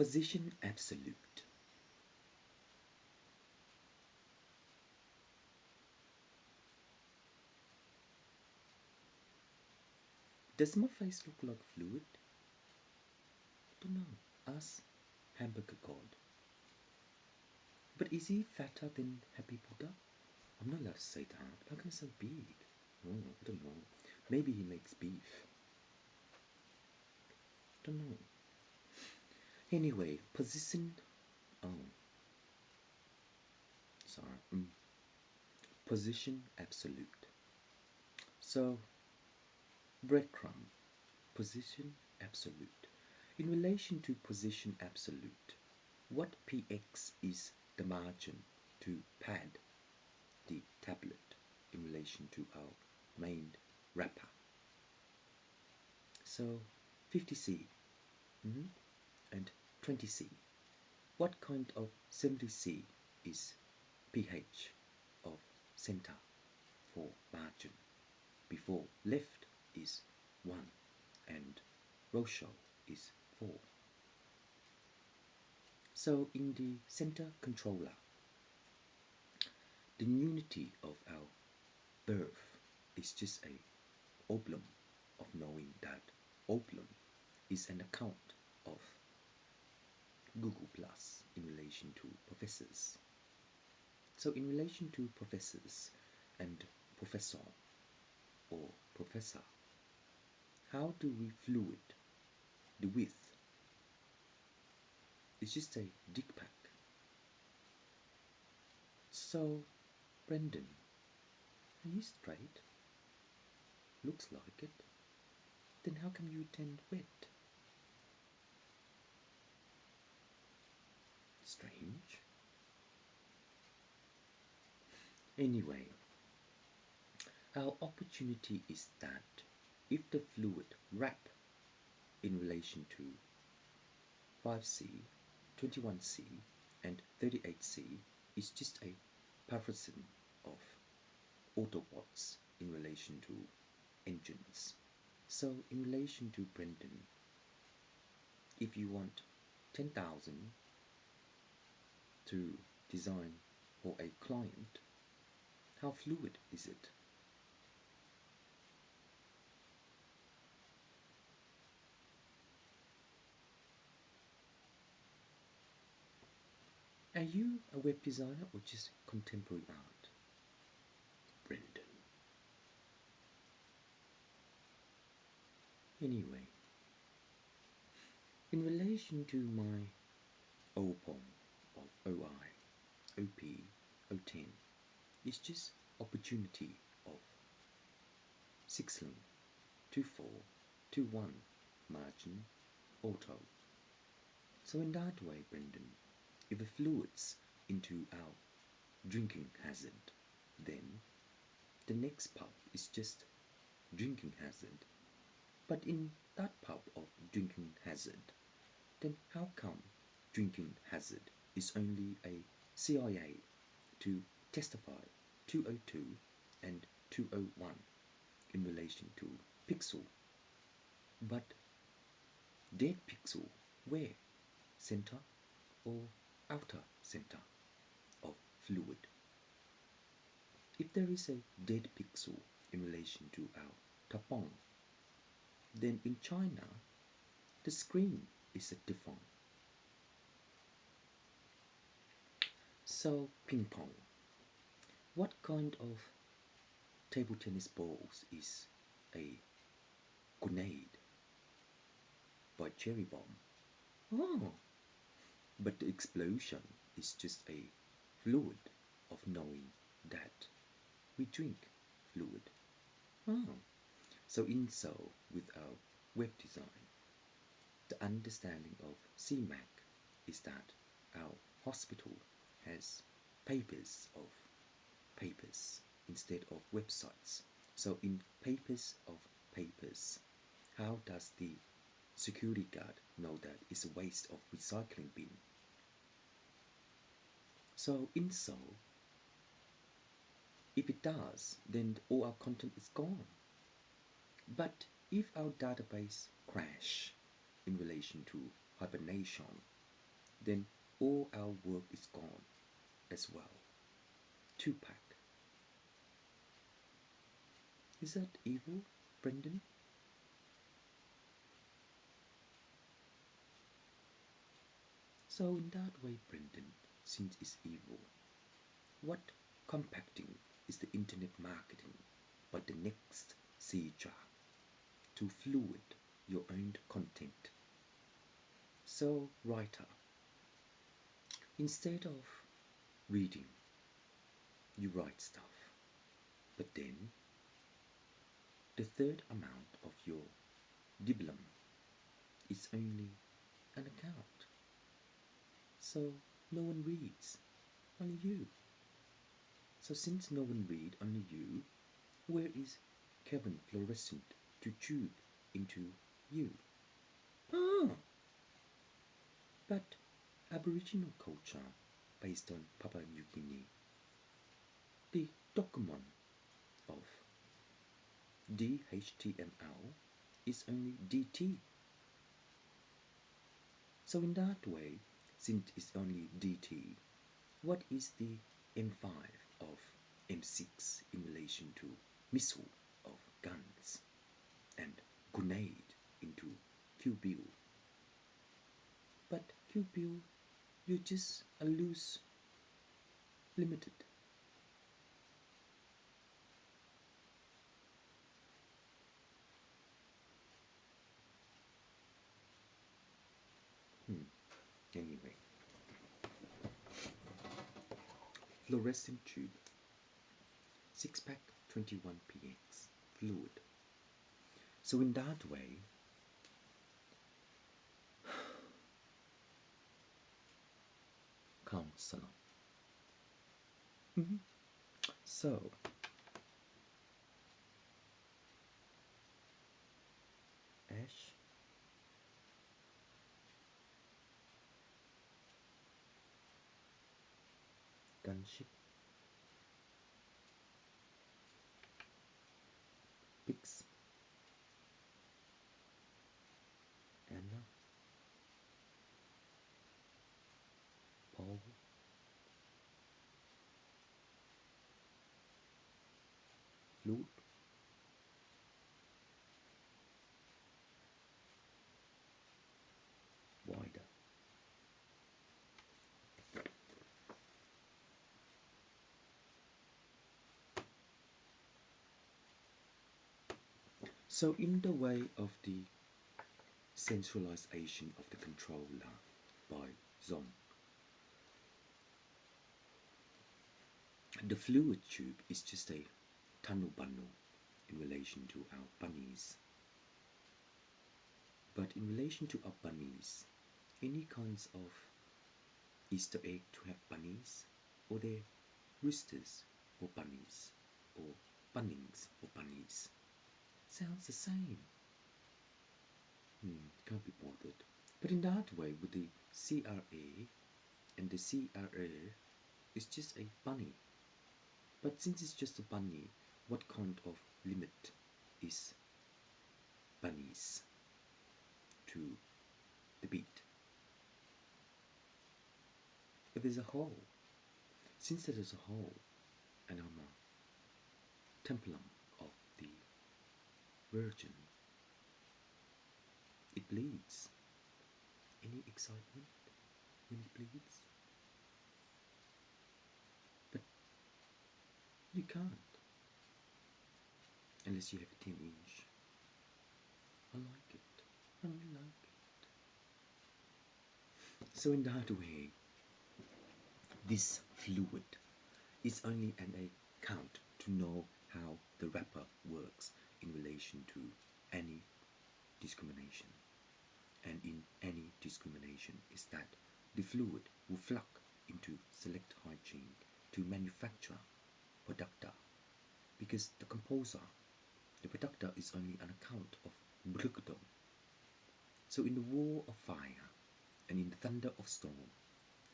Position absolute. Does my face look like fluid? Don't know. Ask Hamburger God. But is he fatter than Happy Buddha? I'm not allowed to say that. How can I say big? Oh, I don't know. Maybe he makes beef. Don't know. Anyway, position. Oh, sorry. Position absolute. So, breadcrumb. Position absolute. In relation to position absolute, what px is the margin to pad the tablet in relation to our main wrapper? So 50C and 20C. What kind of 70C is pH of center for margin? Before left is 1 and ratio is 4. So in the center controller, the unity of our birth is just a oblong of knowing that oblong is an account of Google Plus in relation to professors. So in relation to professors and professor or professor, how do we fluid the width? It's just a dick pack. So, Brendan, are you straight? Looks like it. Then how come you attend wet? Strange. Anyway, our opportunity is that if the fluid wrap in relation to 5C, 21C and 38C is just a paraphrasing of Autobots in relation to engines. So in relation to Brendan, if you want 10,000 to design for a client, how fluid is it? Are you a web designer or just contemporary art? Brendan. Anyway, in relation to my OPOM of OI, OP, O10, it's just opportunity of 6 link, 2-4, 2-1 margin, auto. So in that way, Brendan, if it fluids into our drinking hazard, then the next pub is just drinking hazard. But in that pub of drinking hazard, then how come drinking hazard is only a CIA to testify 202 and 201 in relation to pixel, but dead pixel where? Center or outer center of fluid? If there is a dead pixel in relation to our tapong, then in China the screen is a different. So ping pong. What kind of table tennis balls is a grenade by cherry bomb? Oh, but the explosion is just a fluid of knowing that we drink fluid. Oh, so with our web design, the understanding of CMAC is that our hospital has papers of papers instead of websites. So in papers of papers, how does the security guard know that it's a waste of recycling bin? So in if it does, then all our content is gone. But if our database crash in relation to hibernation, then all our work is gone as well. Tupac. Is that evil, Brendan? So in that way, Brendan, since it's evil, what compacting is the internet marketing but the next CHR to fluid your own content. So writer, instead of reading, you write stuff, but then the third amount of your diploma is only an account. So no one reads, only you. So since no one read, only you, where is Kevin fluorescent to tube into you? Ah, but Aboriginal culture based on Papua New Guinea, the document of DHTML is only DT. So in that way, since it's only DT, what is the M5 of M6 in relation to missile of guns and grenade into QBill? But QBill, you're just a loose limited. Anyway, fluorescent tube, 6-pack 21px, fluid. So in that way, counselor. So, ash, gunship, pix, Anna, Paul, flute, wider. So in the way of the centralization of the controller by Zong, the fluid tube is just a tunnel bundle in relation to our bunnies. But in relation to our bunnies, any kinds of Easter egg to have bunnies, or they're roosters for bunnies, or bunnings for bunnies, sounds the same. Can't be bothered. But in that way, with the CRA and the CRA, it's just a bunny. But since it's just a bunny, what kind of limit is bunnies to the beat? If there's a hole, since there is a hole, and I'm a templum of the Virgin, it bleeds. Any excitement when it bleeds? But you can't, unless you have a 10-inch. I like it. I really like it. So in that way, this fluid is only an account to know how the wrapper works in relation to any discrimination. And in any discrimination is that the fluid will flock into select hygiene to manufacture producta, because the composer, the producta, is only an account of Brugdom. So in the war of fire and in the thunder of storm,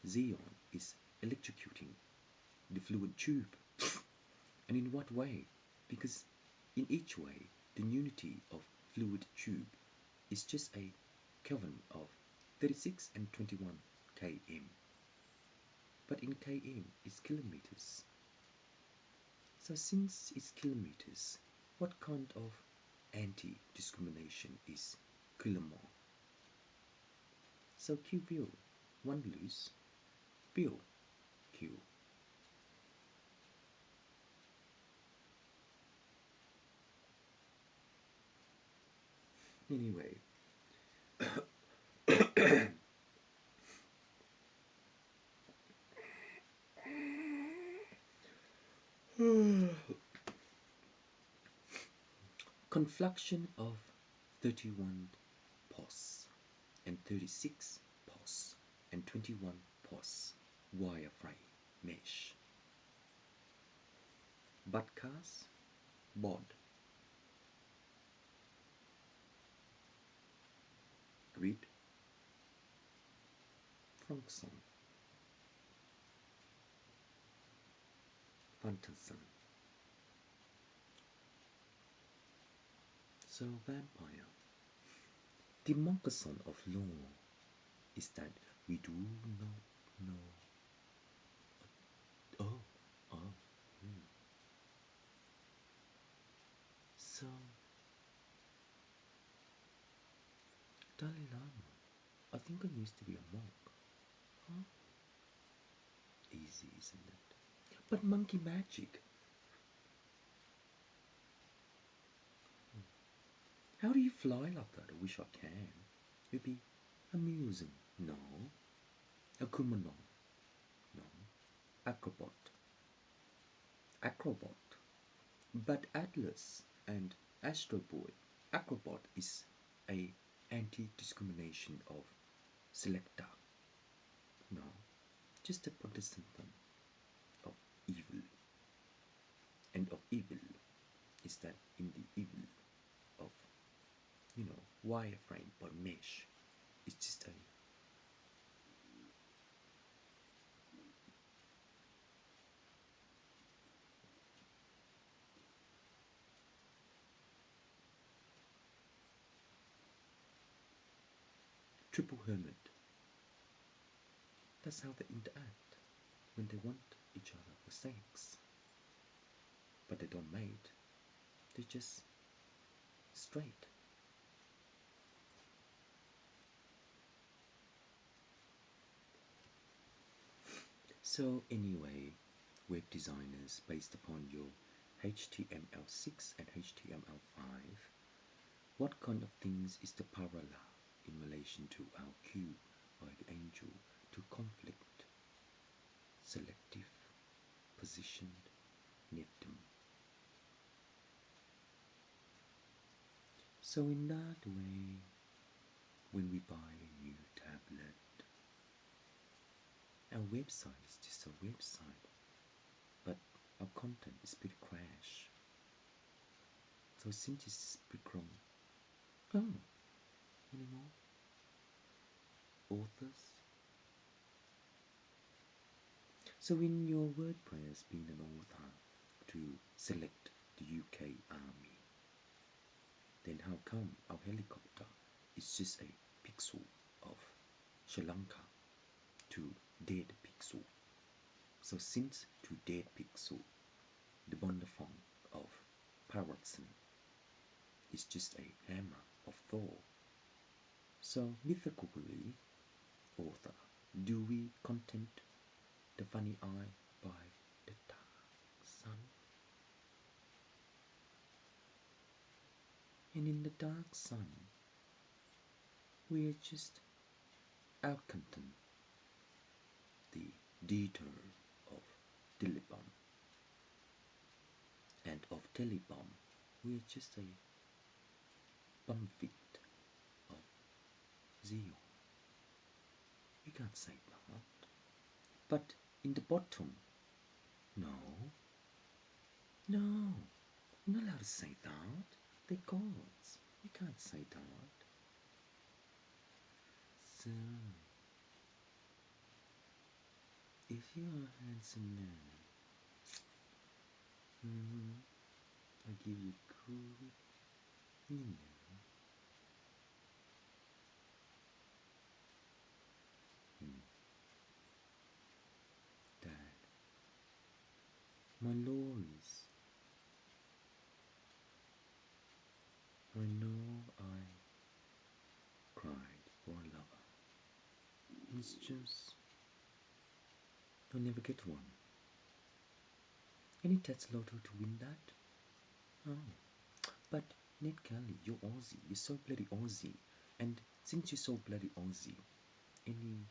Xeon is electrocuting the fluid tube. And in what way? Because in each way, the unity of fluid tube is just a Kelvin of 36 and 21 km, but in km it's kilometers. So since it's kilometers, what kind of anti-discrimination is kilomole? So Q bill, one loose, bill, Q. Anyway, confluxion of 31 pos and 36 pos and 21 pos wireframe mesh. Broadcast board grid function fantasy. So vampire. The moccasin of law is that we do not know. Oh, oh. Hmm. So Dalai Lama, I think I used to be a monk. Huh? Easy, isn't it? But monkey magic. How do you fly like that? I wish I can. It'd be amusing. No. Akumanon. No. Acrobot. Acrobot. But Atlas and Astro Boy. Acrobot is a anti-discrimination of selector. No. Just a Protestant of evil. And of evil is that in the evil of, wireframe by mesh. It's just a triple hermit. That's how they interact when they want each other for sex. But they don't mate. They're just straight. So anyway, web designers, based upon your HTML6 and HTML5, what kind of things is the parallel in relation to our Q by the angel to conflict, selective, positioned, neptum? So in that way, when we buy a new tablet, our website is just a website, but our content is pretty crash. So since it's become, oh, anymore authors. So in your WordPress, being an author to select the UK Army, then how come our helicopter is just a pixel of Sri Lanka to dead pixel? So since to dead pixel, the Bondafont of Parrotson is just a hammer of Thor. So mythically, author, do we content the funny eye by the dark sun? And in the dark sun, we are just outcontent the detour of Dilibom. And of Telebomb, we are just a bumfit of Zeon. We can't say that. But in the bottom, no, no, we're not allowed to say that. They're gods. We can't say that. So, if you are a handsome man, I'll give you good, you know. My lorries, I know I cried for a lover. It's just you'll never get one. Any Tats Lotto to win that? Oh. But Ned Kelly, you're Aussie. You're so bloody Aussie. And since you're so bloody Aussie, any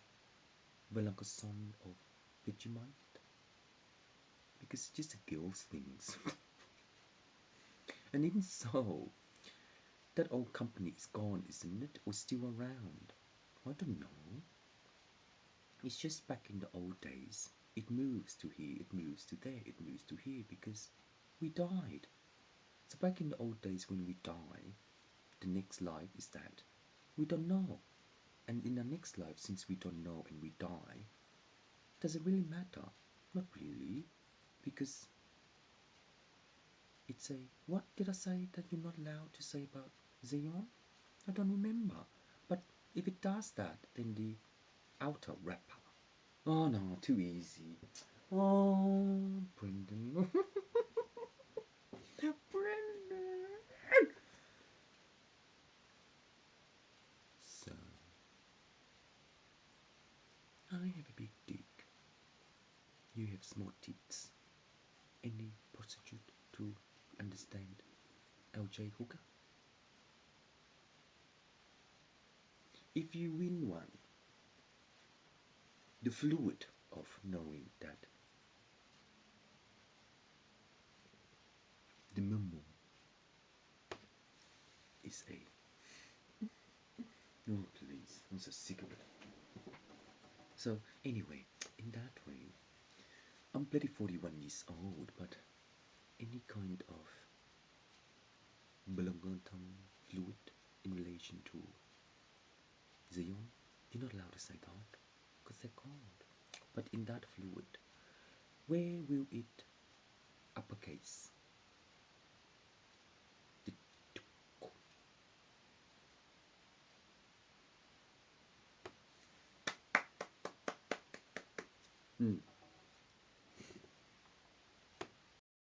Velanka song of Vegemite? Because it's just a girl's things. And even so, that old company is gone, isn't it? Or still around? I don't know. It's just back in the old days. It moves to here, it moves to there, it moves to here because we died. So back in the old days when we die, the next life is that we don't know. And in the next life, since we don't know and we die, does it really matter? Not really, because it's a, what did I say that you're not allowed to say about Xeon? I don't remember. But if it does that, then the outer wrapper. Oh no, too easy. Oh, Brendan. Brendan. So, I have a big dick. You have small tits. Any prostitute to understand LJ Hooker? If you win one, the fluid of knowing that the memo is a, oh please, I'm so sick of it. So anyway, in that way, I'm bloody 41 years old, but any kind of Belangontam fluid in relation to Xeon, you're not allowed to say that, because they're cold. But in that fluid, where will it uppercase?